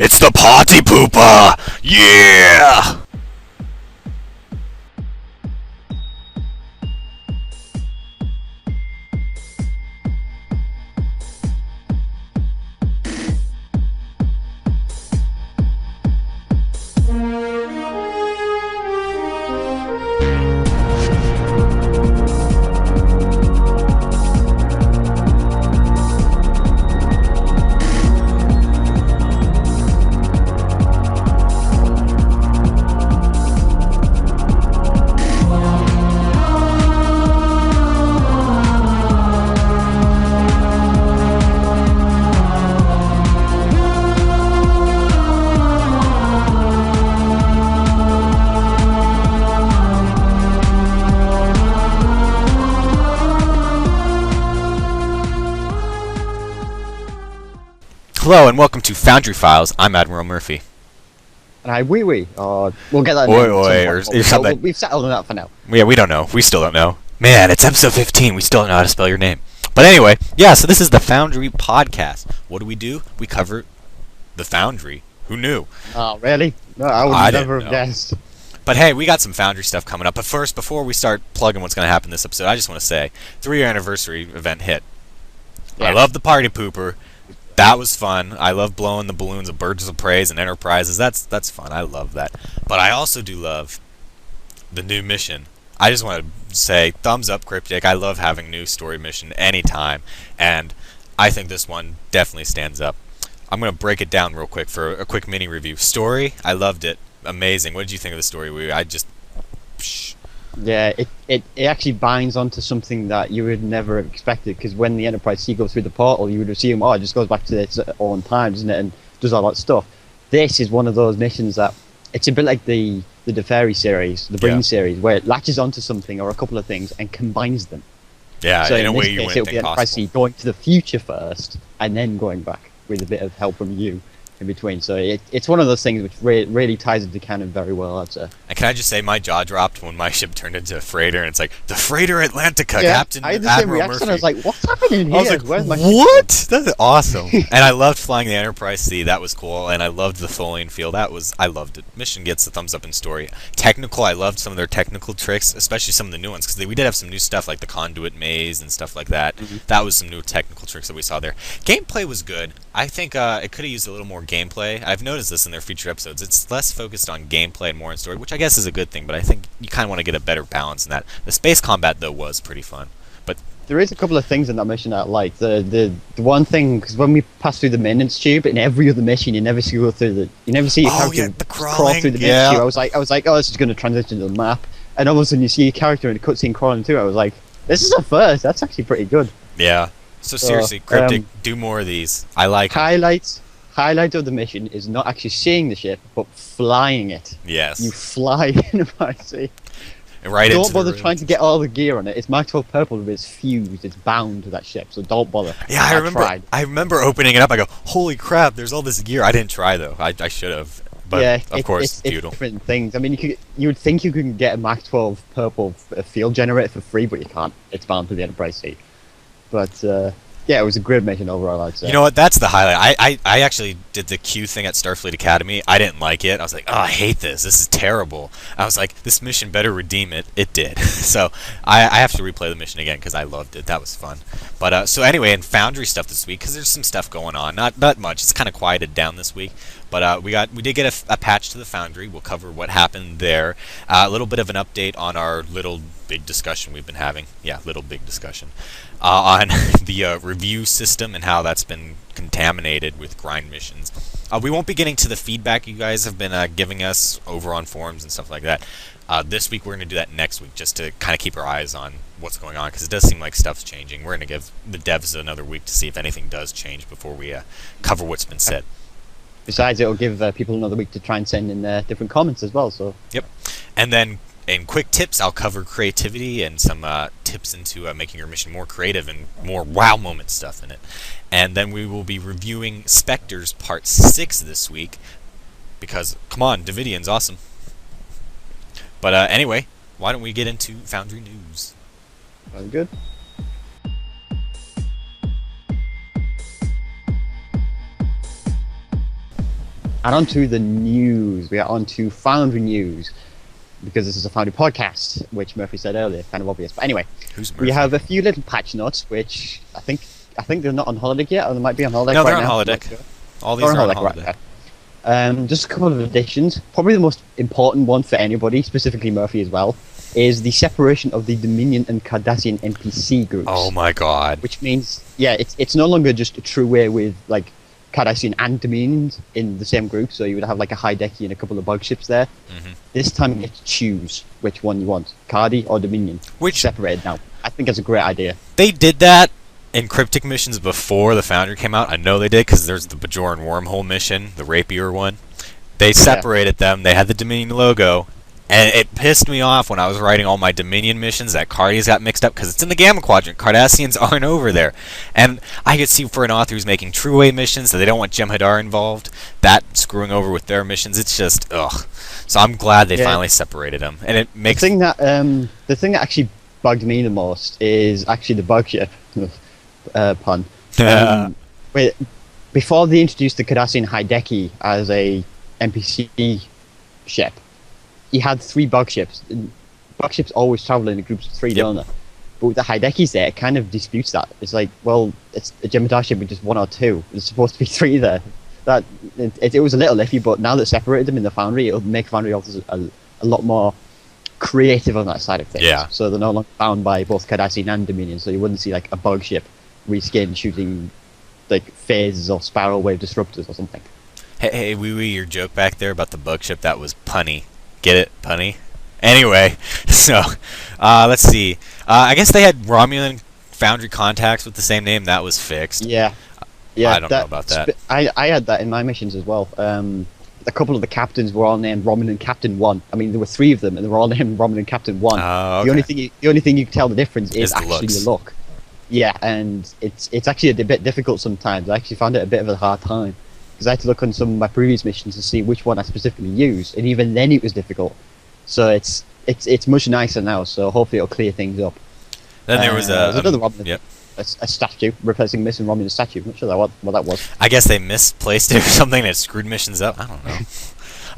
It's the party pooper! Yeah! Hello and welcome to Foundry Files. I'm Admiral Murphy. And I we'll get that Oi, name oi, at or some point. something. We've settled on that for now. Yeah, we don't know. We still don't know. Man, it's episode 15. We still don't know how to spell your name. But anyway, yeah, so this is the Foundry podcast. What do? We cover the Foundry. Who knew? Oh, really? No, I would never have guessed. But hey, we got some Foundry stuff coming up. But first, before we start plugging what's going to happen this episode, I just want to say, 3-year anniversary event hit. Yeah. I love the party pooper. That was fun. I love blowing the balloons of Birds of Prey and Enterprises. That's fun. I love that. But I also do love the new mission. I just want to say, thumbs up, Cryptic. I love having new story mission anytime. And I think this one definitely stands up. I'm going to break it down real quick for a quick mini review. Story, I loved it. Amazing. What did you think of the story? Yeah, it actually binds onto something that you would never have expected, because when the Enterprise C goes through the portal, you would assume, it just goes back to its own time, doesn't it, and does all that stuff. This is one of those missions that, it's a bit like the Deferi series, the Breen series, where it latches onto something or a couple of things and combines them. Yeah, so in a way this you case, wouldn't it'll think be Enterprise possible. C going to the future first, and then going back with a bit of help from you in between. So it's one of those things which really ties into canon very well, I'd say. And can I just say, my jaw dropped when my ship turned into a freighter, and it's like, the freighter Atlantica, Yeah, Captain I had the same Admiral reaction. Murphy. I was like, what's happening here? I was like, Where's my what? That's awesome. And I loved flying the Enterprise C. That was cool. And I loved the Tholian field. I loved it. Mission gets the thumbs up in story. Technical, I loved some of their technical tricks, especially some of the new ones, because we did have some new stuff like the conduit maze and stuff like that. Mm-hmm. That was some new technical tricks that we saw there. Gameplay was good. I think it could have used a little more gameplay. I've noticed this in their future episodes. It's less focused on gameplay and more on story, which I guess is a good thing, but I think you kind of want to get a better balance in that. The space combat, though, was pretty fun. But there is a couple of things in that mission that I like. The one thing, because when we pass through the maintenance tube, in every other mission, you never see your character crawl through the maintenance tube. I was like, oh, this is going to transition to the map, and all of a sudden you see your character in a cutscene crawling through. I was like, this is a first. That's actually pretty good. Yeah. So seriously, Cryptic, do more of these. I like Highlight of the mission is not actually seeing the ship, but flying it. Yes. You fly Enterprise C. Right. Don't bother trying to get all the gear on it. It's Mark 12 purple, but it's fused. It's bound to that ship, so don't bother. Yeah, I remember opening it up. I go, holy crap! There's all this gear. I didn't try though. I should have. But yeah, of course, it's beautiful. Different things. I mean, you would think you could get a Mark 12 purple field generator for free, but you can't. It's bound to the Enterprise C. But yeah, it was a great mission overall, I'd say. You know what? That's the highlight. I actually did the Q thing at Starfleet Academy. I didn't like it. I was like, oh, I hate this. This is terrible. I was like, this mission better redeem it. It did. So I have to replay the mission again because I loved it. That was fun. But so anyway, in Foundry stuff this week, because there's some stuff going on. Not much. It's kind of quieted down this week. But we did get a patch to the Foundry. We'll cover what happened there. A little bit of an update on our little big discussion we've been having. Yeah, little big discussion. On the review system and how that's been contaminated with grind missions. We won't be getting to the feedback you guys have been giving us over on forums and stuff like that. This week we're going to do that next week just to kind of keep our eyes on what's going on, because it does seem like stuff's changing. We're going to give the devs another week to see if anything does change before we cover what's been said. Besides, it'll give people another week to try and send in different comments as well. So. Yep. And then in quick tips, I'll cover creativity and some tips into making your mission more creative and more wow moment stuff in it. And then we will be reviewing Spectres Part 6 this week, because, come on, Davidian's awesome. But anyway, why don't we get into Foundry News? Sounds good. And on to the news. We are on to Foundry news. Because this is a Foundry podcast, which Murphy said earlier, kind of obvious. But anyway, Who's Murphy? we have a few little patch notes, which I think they're not on holodeck yet, or they might be on holodeck No, right they're now. on holodeck. All these are on holodeck. Right. Just a couple of additions. Probably the most important one for anybody, specifically Murphy as well, is the separation of the Dominion and Cardassian NPC groups. Oh my god. Which means, it's no longer just a true way with like Cardassian and Dominions in the same group, so you would have like a Hideki and a couple of bug ships there. Mm-hmm. This time you get to choose which one you want, Cardi or Dominion. Which separated now. I think that's a great idea. They did that in cryptic missions before the Foundry came out. I know they did because there's the Bajoran wormhole mission, the rapier one. They separated them. They had the Dominion logo. And it pissed me off when I was writing all my Dominion missions that Cardies got mixed up because it's in the Gamma Quadrant. Cardassians aren't over there. And I could see for an author who's making True-Way missions that they don't want Jem'Hadar involved, that screwing over with their missions, it's just, ugh. So I'm glad they finally separated them. And it makes... The thing that actually bugged me the most is actually the bug ship. Pun. Before they introduced the Cardassian Hideki as a NPC ship, you had 3 bug ships. Bug ships always travel in groups of 3, don't they? But with the Hidekis there, it kind of disputes that. It's like, well, it's a Jem'Hadar ship with just 1 or 2. There's supposed to be 3 there. It was a little iffy, but now that separated them in the Foundry, it'll make Foundry authors a lot more creative on that side of things. Yeah. So they're no longer bound by both Cardassian and Dominion, so you wouldn't see like a bug ship reskin shooting like phases or spiral wave disruptors or something. Hey, wee, your joke back there about the bug ship, that was punny. Get it? Punny? Anyway, so, let's see. I guess they had Romulan Foundry contacts with the same name. That was fixed. Yeah. I don't know about that. I had that in my missions as well. A couple of the captains were all named Romulan Captain 1. I mean, there were 3 of them, and they were all named Romulan Captain 1. Oh, okay. The only thing you can tell the difference is the actually looks. the look. Yeah, and it's actually a bit difficult sometimes. I actually found it a bit of a hard time. Because I had to look on some of my previous missions to see which one I specifically used, and even then it was difficult. So it's much nicer now. So hopefully it'll clear things up. Then there was another Romulan, yep. a statue replacing missing Romulan statue. I'm not sure what that was. I guess they misplaced it or something that screwed missions up. I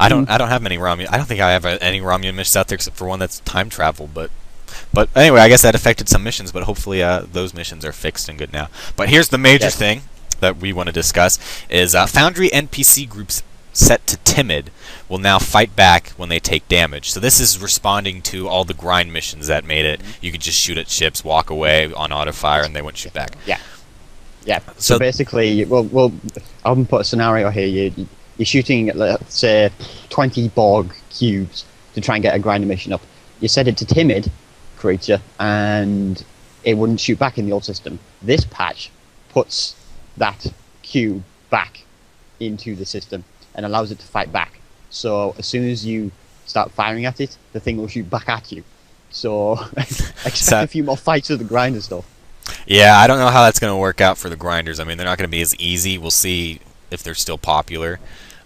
don't know. I don't have many Romulan. I don't think I have any Romulan missions out there except for one that's time travel. But anyway, I guess that affected some missions. But hopefully those missions are fixed and good now. But here's the major thing that we want to discuss is Foundry NPC groups set to timid will now fight back when they take damage. So this is responding to all the grind missions that made it. You could just shoot at ships, walk away on auto fire, and they wouldn't shoot back. Yeah. So basically, well, I'll put a scenario here. You're shooting at, let's say, 20 Borg cubes to try and get a grind mission up. You set it to timid creature, and it wouldn't shoot back in the old system. This patch puts that cube back into the system and allows it to fight back. So as soon as you start firing at it, the thing will shoot back at you. So expect a few more fights with the grinder stuff. Yeah, I don't know how that's going to work out for the grinders. I mean, they're not going to be as easy. We'll see if they're still popular.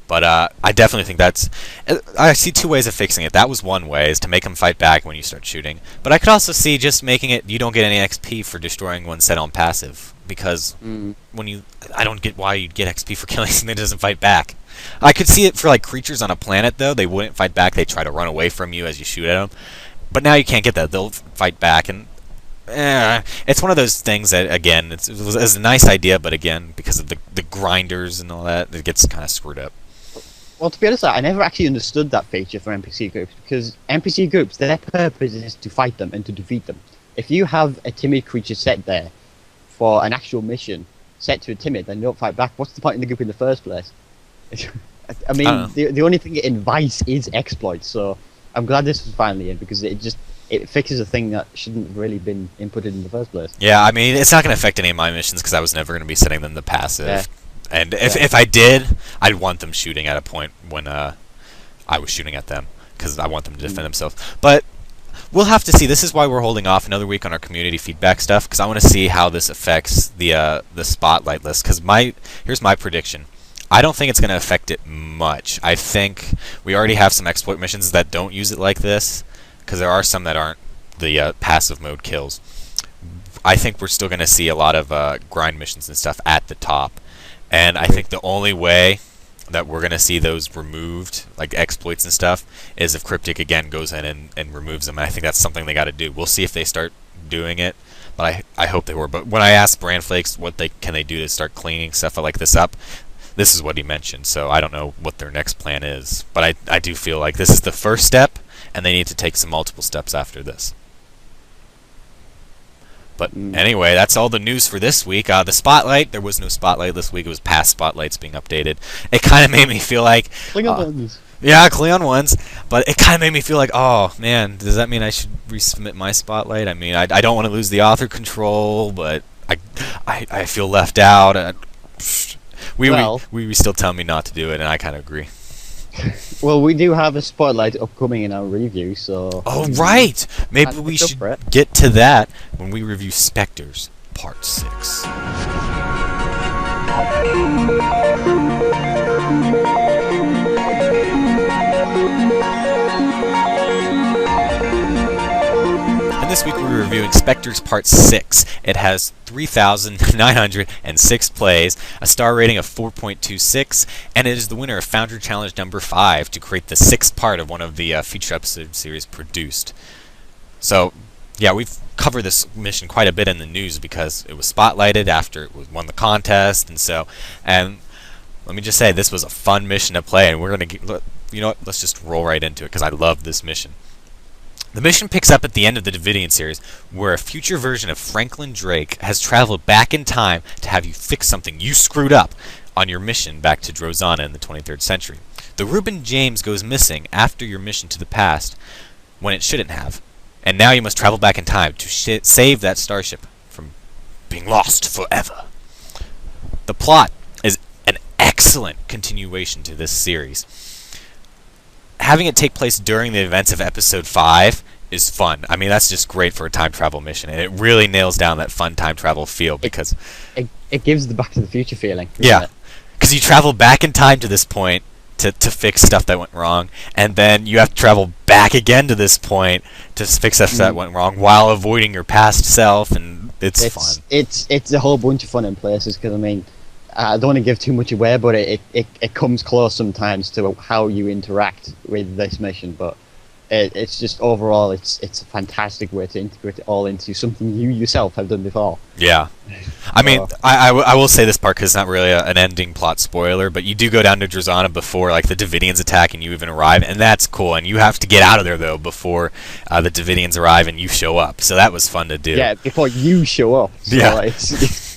But I definitely think that's... I see 2 ways of fixing it. That was one way, is to make them fight back when you start shooting. But I could also see just making it you don't get any XP for destroying one set on passive. Because when you... I don't get why you'd get XP for killing something that doesn't fight back. I could see it for like creatures on a planet, though. They wouldn't fight back. They try to run away from you as you shoot at them. But now you can't get that. They'll fight back. And it's one of those things that, again, it was a nice idea. But again, because of the grinders and all that, it gets kind of screwed up. Well, to be honest, I never actually understood that feature for NPC groups, because NPC groups, their purpose is to fight them and to defeat them. If you have a timid creature set there for an actual mission set to a timid and you don't fight back, what's the point in the group in the first place? I mean, the only thing it invites is exploits, so I'm glad this was finally in, because it fixes a thing that shouldn't have really been inputted in the first place. Yeah, I mean, it's not going to affect any of my missions because I was never going to be setting them to passive. Yeah. And if I did, I'd want them shooting at a point when I was shooting at them, because I want them to defend themselves. But we'll have to see. This is why we're holding off another week on our community feedback stuff, because I want to see how this affects the spotlight list. Because here's my prediction. I don't think it's going to affect it much. I think we already have some exploit missions that don't use it like this, because there are some that aren't the passive mode kills. I think we're still going to see a lot of grind missions and stuff at the top. And I think the only way that we're gonna see those removed, like exploits and stuff, is if Cryptic again goes in and removes them. And I think that's something they got to do. We'll see if they start doing it, but I hope they were. But when I asked Brandflakes what they can do to start cleaning stuff like this up, this is what he mentioned. So I don't know what their next plan is, but I do feel like this is the first step, and they need to take some multiple steps after this. But anyway, that's all the news for this week. The Spotlight, there was no Spotlight this week. It was past Spotlights being updated. It kind of made me feel like... yeah, Cleon ones. But it kind of made me feel like, oh, man, does that mean I should resubmit my Spotlight? I mean, I don't want to lose the author control, but I feel left out. We still tell me not to do it, and I kind of agree. Well, we do have a Spotlight upcoming in our review, so... Oh, right! Maybe we should get to that when we review Spectres, Part 6. And this week we're reviewing Spectres Part 6. It has 3,906 plays, a star rating of 4.26, and it is the winner of Foundry Challenge number 5 to create the 6th part of one of the feature episode series produced. So, yeah, we've covered this mission quite a bit in the news because it was spotlighted after it won the contest, and let me just say, this was a fun mission to play, and we're going to, you know what, let's just roll right into it because I love this mission. The mission picks up at the end of the Davidian series, where a future version of Franklin Drake has traveled back in time to have you fix something you screwed up on your mission back to Drozana in the 23rd century. The Reuben James goes missing after your mission to the past, when it shouldn't have, and now you must travel back in time to save that starship from being lost forever. The plot is an excellent continuation to this series. Having it take place during the events of Episode 5 is fun. I mean, that's just great for a time travel mission, and it really nails down that fun time travel feel because... It gives the Back to the Future feeling. Yeah, because you travel back in time to this point to fix stuff that went wrong, and then you have to travel back again to this point to fix stuff that went wrong while avoiding your past self, and it's fun. It's a whole bunch of fun in places, because, I mean, I don't want to give too much away, but it comes close sometimes to how you interact with this mission. But it's just overall, it's a fantastic way to integrate it all into something you yourself have done before. Yeah, I mean, I will say this part because it's not really an ending plot spoiler, but you do go down to Drozana before like the Davidians attack and you even arrive, and that's cool. And you have to get out of there though before the Davidians arrive and you show up. So that was fun to do. Yeah, before you show up. So yeah.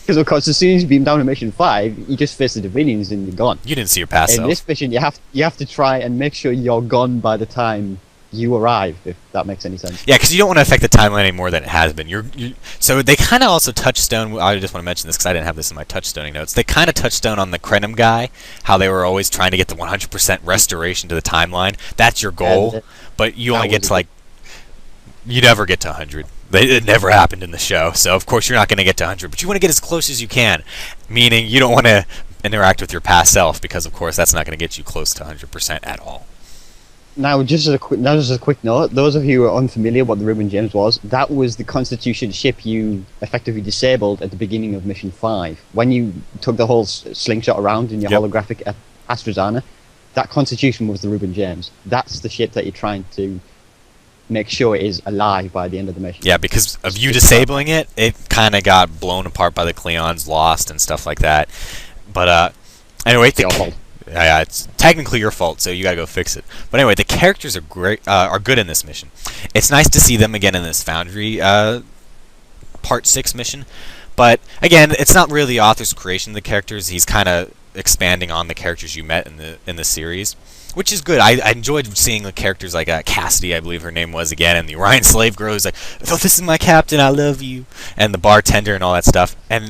Because of course, as soon as you beam down to mission 5, you just face the Davidians and you're gone. You didn't see your past self. In this mission, you have to try and make sure you're gone by the time you arrive, if that makes any sense. Yeah, because you don't want to affect the timeline any more than it has been. So they kind of also touchstone. I just want to mention this because I didn't have this in my touchstoning notes. They kind of touchstone on the Krenim guy, how they were always trying to get the 100% restoration to the timeline. That's your goal, but you only get to like. You never get to 100. It never happened in the show, so of course you're not going to get to 100, but you want to get as close as you can, meaning you don't want to interact with your past self, because of course that's not going to get you close to 100% at all. Now, just as a quick note, those of you who are unfamiliar what the Reuben James was, that was the Constitution ship you effectively disabled at the beginning of Mission 5. When you took the whole slingshot around in your holographic Astrozana, that Constitution was the Reuben James. That's the ship that you're trying to make sure it is alive by the end of the mission. Yeah, because of you disabling it, it kind of got blown apart by the Cleons, lost, and stuff like that. But anyway, it's your fault. Yeah, it's technically your fault, so you gotta go fix it. But anyway, the characters are great, are good in this mission. It's nice to see them again in this Foundry Part 6 mission. But again, it's not really the author's creation of the characters. He's kind of expanding on the characters you met in the series, which is good. I enjoyed seeing the characters like Cassidy, I believe her name was again, and the Orion slave girl who's like, "Oh, this is my captain, I love you," and the bartender and all that stuff. And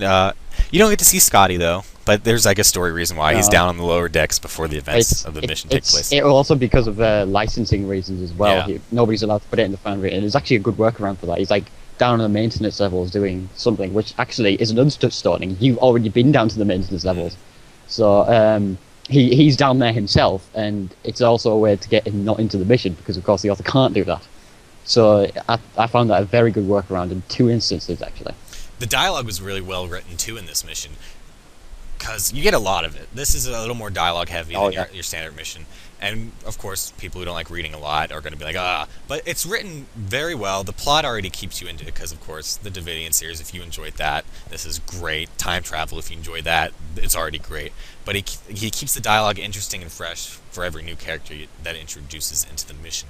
you don't get to see Scotty though, but there's like a story reason why he's down on the lower decks before the events of the mission take place. It also because of licensing reasons as well. Yeah. Nobody's allowed to put it in the Foundry, and there's actually a good workaround for that. He's like down on the maintenance levels doing something, which actually is an unstarting. You've already been down to the maintenance levels, so he's down there himself, and it's also a way to get him not into the mission, because of course the author can't do that. So I found that a very good workaround in 2 instances actually. The dialogue was really well written too in this mission. because you get a lot of it. This is a little more dialogue heavy Oh than yeah. your standard mission. And, of course, people who don't like reading a lot are going to be like, ah. But it's written very well. The plot already keeps you into it because, of course, the Davidian series, if you enjoyed that, this is great. Time travel, if you enjoy that, it's already great. But he keeps the dialogue interesting and fresh for every new character that introduces into the mission.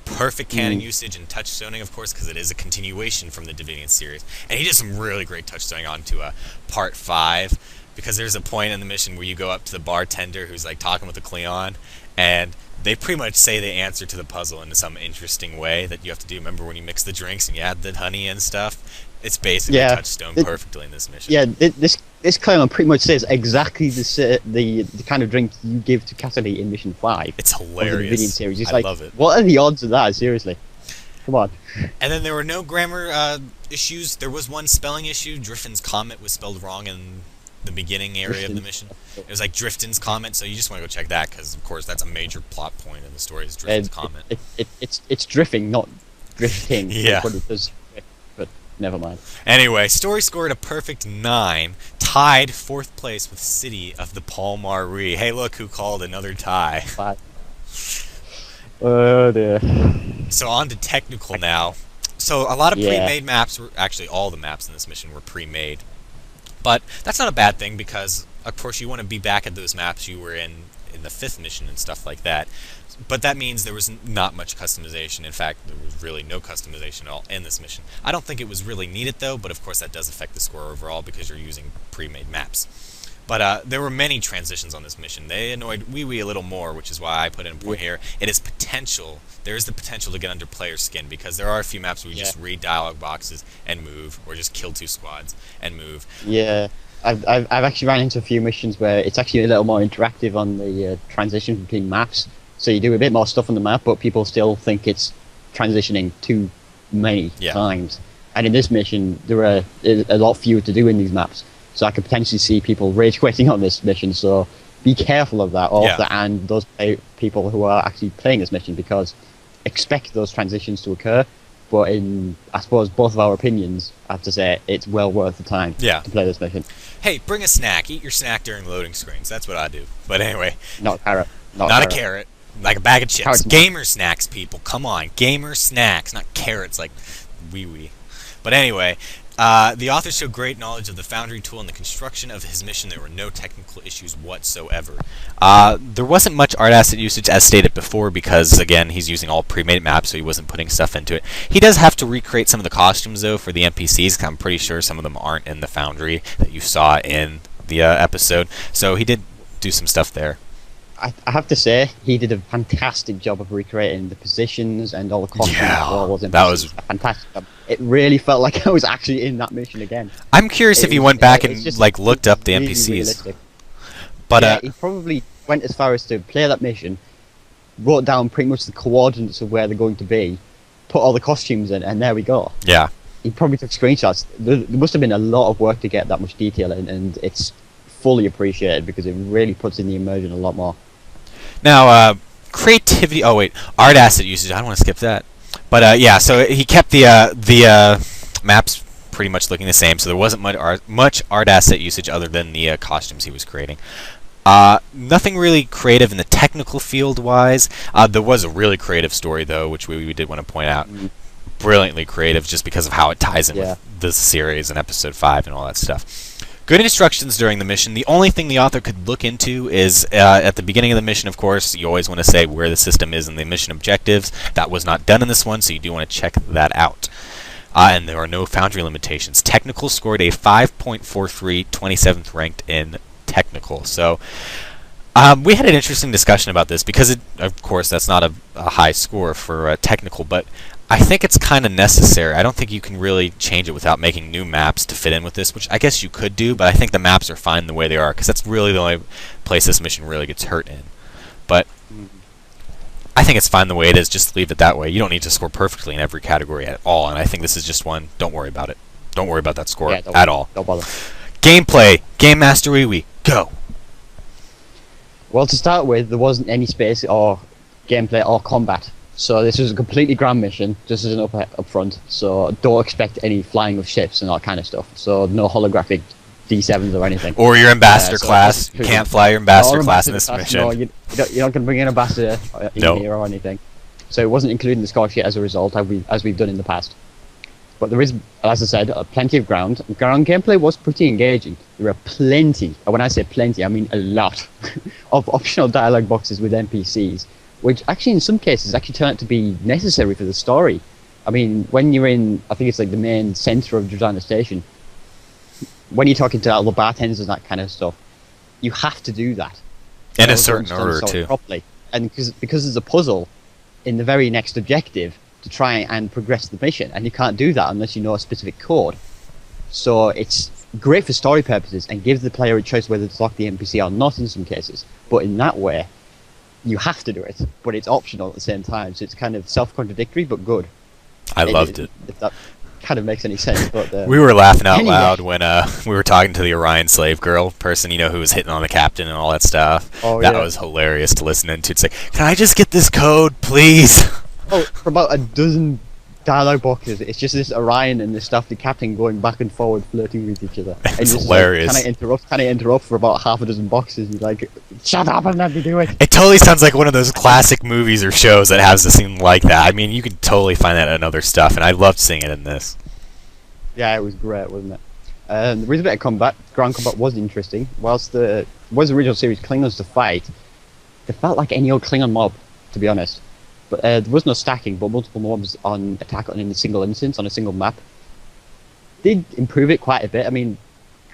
Perfect canon usage and touchstoning, of course, because it is a continuation from the Davidian series. And he did some really great touchstoning onto Part 5, because there's a point in the mission where you go up to the bartender who's like talking with the Cleon, and they pretty much say the answer to the puzzle in some interesting way that you have to do. Remember when you mix the drinks and you add the honey and stuff? It's basically touchstone perfectly in this mission. Yeah, this Cleon pretty much says exactly the kind of drink you give to Cassidy in Mission 5. It's of the hilarious. Davidian series. It's I like, love it. what are the odds of that? Seriously, come on. And then there were no grammar issues. There was one spelling issue. Driffin's Comet was spelled wrong in the beginning area of the mission. It was like Driftin's Comet, so you just want to go check that because, of course, that's a major plot point in the story is Driftin's Comet. It's drifting, not drifting. Yeah. But it does drift, but never mind. Anyway, story scored a perfect 9, tied 4th place with City of the Palmar Ree. Hey, look who called another tie. But, oh dear. So on to technical now. So a lot of Yeah. pre-made maps were actually all the maps in this mission were pre-made. But that's not a bad thing because, of course, you want to be back at those maps you were in the 5th mission and stuff like that. But that means there was not much customization. In fact, there was really no customization at all in this mission. I don't think it was really needed, though, but of course that does affect the score overall because you're using pre-made maps. But there were many transitions on this mission. They annoyed Wee a little more, which is why I put in a point here. It is potential. There is the potential to get under player skin because there are a few maps where you just read dialogue boxes and move, or just kill 2 squads and move. Yeah, I've actually ran into a few missions where it's actually a little more interactive on the transition between maps. So you do a bit more stuff on the map, but people still think it's transitioning too many times. And in this mission, there are a lot fewer to do in these maps. So I could potentially see people rage quitting on this mission. So be careful of that, and those people who are actually playing this mission, because expect those transitions to occur. But in, I suppose, both of our opinions, I have to say it's well worth the time to play this mission. Hey, bring a snack. Eat your snack during loading screens. That's what I do. But anyway. Not a carrot. Not a carrot. Like a bag of chips. Gamer snacks, people. Come on. Gamer snacks, not carrots like wee. But anyway, the author showed great knowledge of the Foundry tool and the construction of his mission. There were no technical issues whatsoever. There wasn't much art asset usage as stated before because, again, he's using all pre-made maps, so he wasn't putting stuff into it. He does have to recreate some of the costumes, though, for the NPCs. I'm pretty sure some of them aren't in the Foundry that you saw in the episode. So he did do some stuff there. I have to say, he did a fantastic job of recreating the positions and all the costumes. Yeah, that was a fantastic job. It really felt like I was actually in that mission again. I'm curious if he went back and like looked up the NPCs. Realistic. But he probably went as far as to play that mission, wrote down pretty much the coordinates of where they're going to be, put all the costumes in, and there we go. Yeah. He probably took screenshots. There must have been a lot of work to get that much detail in, and it's fully appreciated because it really puts in the immersion a lot more. Now, creativity. Oh wait, art asset usage. I don't want to skip that. But yeah, so he kept the maps pretty much looking the same. So there wasn't much art asset usage other than the costumes he was creating. Nothing really creative in the technical field wise. There was a really creative story though, which we did want to point out. Brilliantly creative, just because of how it ties in with the series and episode 5 and all that stuff. Good instructions during the mission. The only thing the author could look into is at the beginning of the mission, of course, you always want to say where the system is in the mission objectives. That was not done in this one, so you do want to check that out. And there are no Foundry limitations. Technical scored a 5.43, 27th ranked in technical. So we had an interesting discussion about this because, of course, that's not a high score for technical, but I think it's kind of necessary. I don't think you can really change it without making new maps to fit in with this, which I guess you could do, but I think the maps are fine the way they are, because that's really the only place this mission really gets hurt in. But I think it's fine the way it is. Just leave it that way. You don't need to score perfectly in every category at all, and I think this is just one. Don't worry about it. Don't worry about that score at all. Don't bother. Gameplay. Game Master Wee, go! Well, to start with, there wasn't any space or gameplay or combat. So this was a completely ground mission, just as an up front. So don't expect any flying of ships and all kind of stuff. So no holographic D7s or anything. Or your ambassador So class. You can't fly your ambassador Or class in this ambassador class, mission. No, you're not going to bring an ambassador in Nope. here or anything. So it wasn't included in the score sheet as a result, as we've done in the past. But there is, as I said, plenty of ground. Ground gameplay was pretty engaging. There are plenty, and when I say plenty, I mean a lot, of optional dialogue boxes with NPCs, which actually in some cases actually turn out to be necessary for the story. I mean, when you're in, I think it's like the main centre of Designer Station, when you're talking to all the bartenders and that kind of stuff, you have to do that. In a certain order, too. Properly. And because there's a puzzle in the very next objective to try and progress the mission, and you can't do that unless you know a specific code. So it's great for story purposes and gives the player a choice whether to lock the NPC or not in some cases. But in that way, you have to do it, but it's optional at the same time. So it's kind of self-contradictory, but good. I loved it. If that kind of makes any sense. But we were laughing out anyway. loud when we were talking to the Orion slave girl person, you know, who was hitting on the captain and all that stuff. Oh, that yeah. was hilarious to listen into. It's like, can I just get this code, please? Oh, for about a dozen dialogue boxes, it's just this Orion and this stuff, the captain going back and forward, flirting with each other. And It's just hilarious. Like, can I interrupt for about half a dozen boxes? You're like, shut up and let me do it. It totally sounds like one of those classic movies or shows that has a scene like that. I mean, you could totally find that in other stuff, and I loved seeing it in this. Yeah, it was great, wasn't it? There was a bit of combat. Ground combat was interesting. Whilst the original series Klingons to fight, they felt like any old Klingon mob, to be honest. But there was no stacking, but multiple mobs on attack in a single instance, on a single map. Did improve it quite a bit. I mean,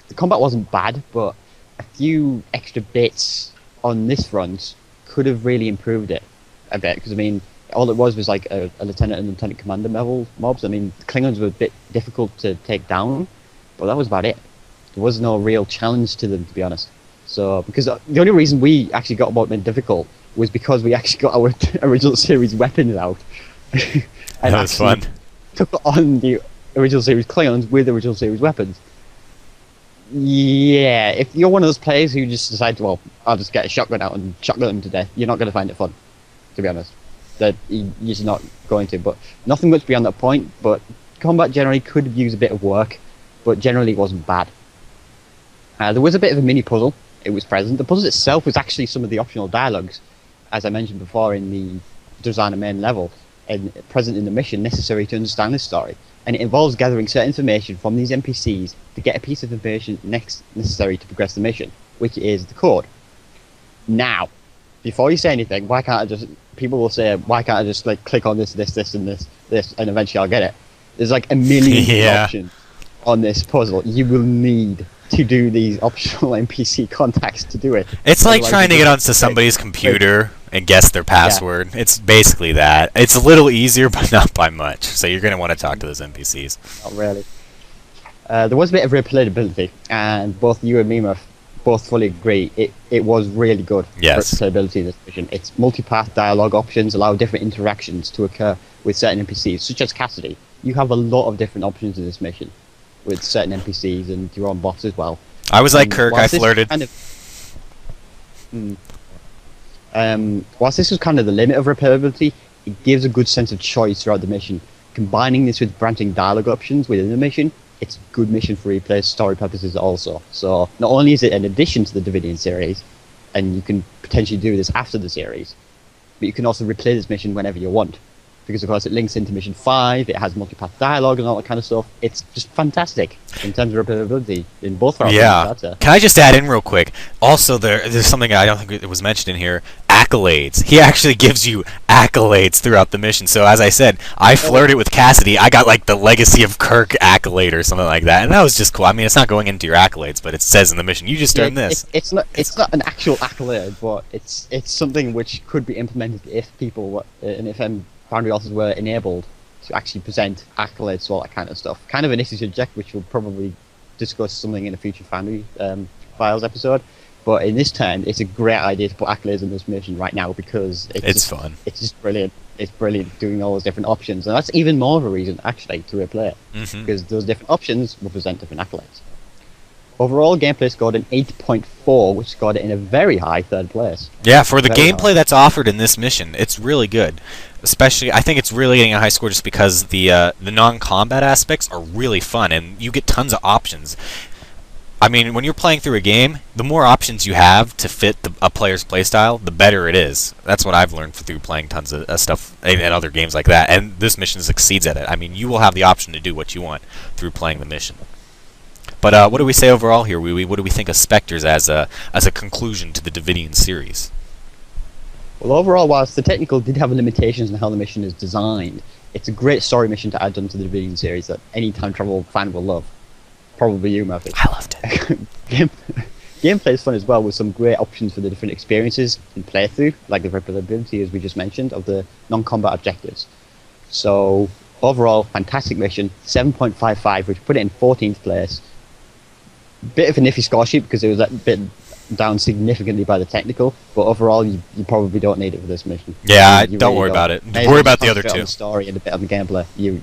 the combat wasn't bad, but a few extra bits on this front could have really improved it a bit. Because, I mean, all it was like a lieutenant and lieutenant commander level mobs. I mean, the Klingons were a bit difficult to take down, but that was about it. There was no real challenge to them, to be honest. So, because the only reason we actually got about made difficult was because we actually got our original series weapons out. And That was fun. Took on the original series Klingons with original series weapons. Yeah, if you're one of those players who just decides, well, I'll just get a shotgun out and shotgun them to death, you're not going to find it fun, to be honest. That you're just not going to. But nothing much beyond that point. But combat generally could use a bit of work, but generally it wasn't bad. There was a bit of a mini puzzle. It was present. The puzzle itself was actually some of the optional dialogues, as I mentioned before in the designer main level, and present in the mission necessary to understand this story. And it involves gathering certain information from these NPCs to get a piece of information necessary to progress the mission, which is the code. Now, before you say anything, why can't I just... People will say, why can't I just like click on this, and this, and eventually I'll get it. There's like a million options on this puzzle. You will need to do these optional NPC contacts to do it. It's like trying to get onto somebody's computer and guess their password. Yeah. It's basically that. It's a little easier, but not by much. So you're going to want to talk to those NPCs. Not really. There was a bit of replayability, and both you and me, Murph, both fully agree. It was really good. Yes. Replayability in this mission. Its multipath dialogue options allow different interactions to occur with certain NPCs, such as Cassidy. You have a lot of different options in this mission with certain NPCs and your own boss as well. I was like Kirk, I flirted. Whilst this was kind of the limit of replayability, it gives a good sense of choice throughout the mission. Combining this with branching dialogue options within the mission, it's a good mission for replay story purposes also. So not only is it an addition to the Davidian series, and you can potentially do this after the series, but you can also replay this mission whenever you want. Because of course it links into Mission 5, it has multipath dialogue and all that kind of stuff. It's just fantastic in terms of replayability in both our Yeah. Can I just add in real quick? Also, there's something I don't think it was mentioned in here. Accolades. He actually gives you accolades throughout the mission. So as I said, I flirted with Cassidy. I got like the Legacy of Kirk accolade or something like that, and that was just cool. I mean, it's not going into your accolades, but it says in the mission, you just earned this. It's not an actual accolade, but it's something which could be implemented if people and if Foundry authors were enabled to actually present accolades to all that kind of stuff. Kind of an issue subject, which we'll probably discuss something in a future Foundry Files episode. But in this turn, it's a great idea to put accolades in this mission right now because it's fun. It's just brilliant. It's brilliant doing all those different options, and that's even more of a reason actually to replay it because those different options will present different accolades. Overall, gameplay scored an 8.4, which scored it in a very high third place. Yeah, for the gameplay that's offered in this mission, it's really good. Especially, I think it's really getting a high score just because the non-combat aspects are really fun, and you get tons of options. I mean, when you're playing through a game, the more options you have to fit a player's playstyle, the better it is. That's what I've learned through playing tons of stuff and other games like that. And this mission succeeds at it. I mean, you will have the option to do what you want through playing the mission. But what do we say overall here, Wee Wee? What do we think of Spectres as a conclusion to the Davidian series? Well, overall, whilst the technical did have limitations in how the mission is designed, it's a great story mission to add onto the Davidian series that any time travel fan will love. Probably you, Murphy. I loved it. Gameplay is fun as well, with some great options for the different experiences in playthrough, like the replayability, as we just mentioned, of the non-combat objectives. So, overall, fantastic mission. 7.55, which put it in 14th place. Bit of a nifty score sheet because it was a bit down significantly by the technical, but overall, you probably don't need it for this mission. Yeah, you don't really worry about it. Maybe Worry about the just other concentrate two. on the story and a bit on the gameplay. You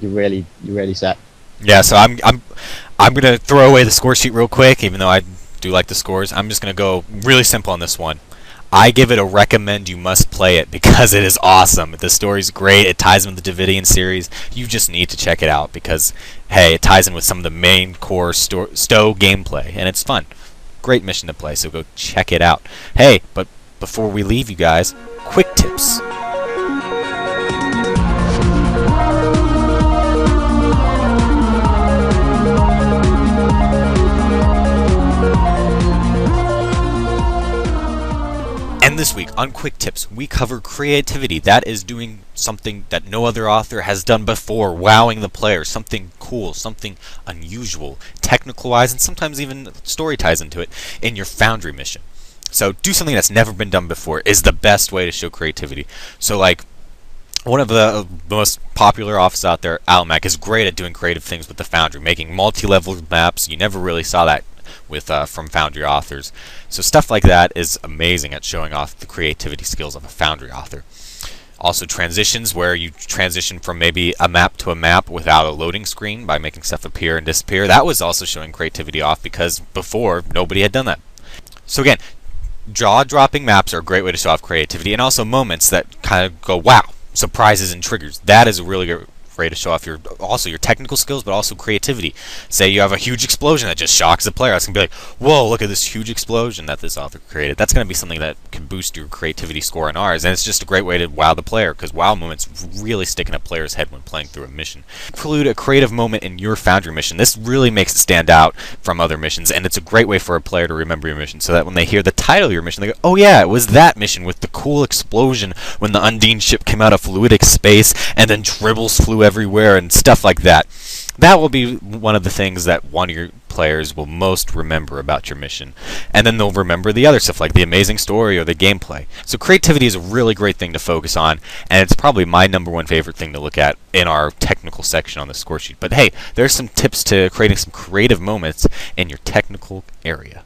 really set. Yeah, so I'm gonna throw away the score sheet real quick, even though I do like the scores. I'm just gonna go really simple on this one. I give it a recommend. You must play it because it is awesome. The story's great. It ties in with the Davidian series. You just need to check it out because, hey, it ties in with some of the main core Stowe gameplay, and it's fun. Great mission to play, so go check it out. Hey, but before we leave you guys, quick tips. And this week on Quick Tips, we cover creativity. That is doing something that no other author has done before, wowing the player, something cool, something unusual, technical-wise, and sometimes even story ties into it in your Foundry mission. So do something that's never been done before is the best way to show creativity. So like, one of the most popular authors out there, Almac, is great at doing creative things with the Foundry, making multi-level maps. You never really saw that with from Foundry authors. So stuff like that is amazing at showing off the creativity skills of a Foundry author. Also transitions, where you transition from maybe a map to a map without a loading screen by making stuff appear and disappear. That was also showing creativity off because before nobody had done that. So again, jaw-dropping maps are a great way to show off creativity, and also moments that kind of go wow, surprises and triggers. That is a really good way to show off your technical skills, but also creativity. Say you have a huge explosion that just shocks the player. It's going to be like, whoa, look at this huge explosion that this author created. That's going to be something that can boost your creativity score in ours, and it's just a great way to wow the player, because wow moments really stick in a player's head when playing through a mission. Include a creative moment in your Foundry mission. This really makes it stand out from other missions, and it's a great way for a player to remember your mission, so that when they hear the title of your mission, they go, oh yeah, it was that mission with the cool explosion when the Undine ship came out of fluidic space, and then dribbles flew everywhere, and stuff like that. That will be one of the things that one of your players will most remember about your mission. And then they'll remember the other stuff, like the amazing story or the gameplay. So creativity is a really great thing to focus on, and it's probably my #1 favorite thing to look at in our technical section on the score sheet. But hey, there's some tips to creating some creative moments in your technical area.